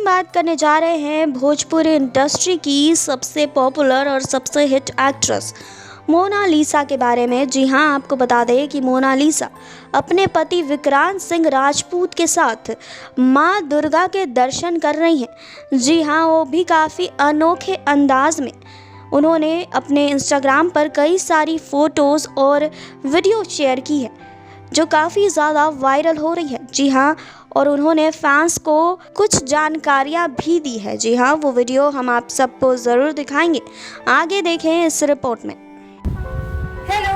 बात करने जा रहे हैं भोजपुरी इंडस्ट्री की सबसे पॉपुलर और सबसे हिट एक्ट्रेस मोनालिसा के बारे में। जी हाँ, आपको बता दें कि मोनालिसा अपने पति विक्रांत सिंह राजपूत के साथ माँ दुर्गा के दर्शन कर रही हैं। जी हाँ, वो भी काफ़ी अनोखे अंदाज में उन्होंने अपने इंस्टाग्राम पर कई सारी फ़ोटोज़ और वीडियो शेयर की है जो काफ़ी ज़्यादा वायरल हो रही है। जी हाँ, और उन्होंने फैंस को कुछ जानकारियाँ भी दी है। जी हाँ, वो वीडियो हम आप सबको ज़रूर दिखाएंगे, आगे देखें इस रिपोर्ट में। हेलो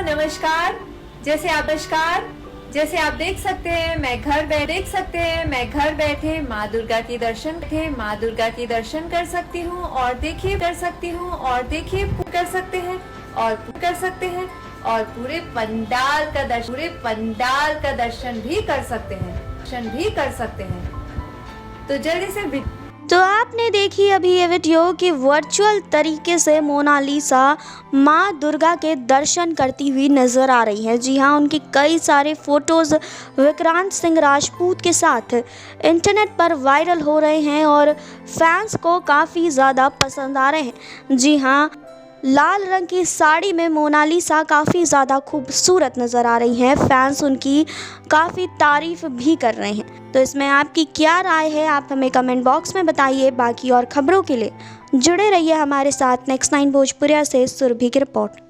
नमस्कार। जैसे आप देख सकते हैं मैं घर बैठे माँ दुर्गा की दर्शन कर सकती हूँ और कर सकते हैं और पूरे पंडाल का दर्शन भी कर सकते हैं। तो जल्दी से तो आपने देखी अभी ये वीडियो कि वर्चुअल तरीके से मोनालिसा माँ दुर्गा के दर्शन करती हुई नज़र आ रही है। जी हाँ, उनकी कई सारे फ़ोटोज़ विक्रांत सिंह राजपूत के साथ इंटरनेट पर वायरल हो रहे हैं और फैंस को काफ़ी ज़्यादा पसंद आ रहे हैं। जी हाँ, लाल रंग की साड़ी में मोनालिसा काफ़ी ज़्यादा खूबसूरत नज़र आ रही हैं। फैंस उनकी काफ़ी तारीफ़ भी कर रहे हैं। तो इसमें आपकी क्या राय है, आप हमें कमेंट बॉक्स में बताइए। बाकी और ख़बरों के लिए जुड़े रहिए हमारे साथ। नेक्स्ट 9 भोजपुरिया से सुरभि की रिपोर्ट।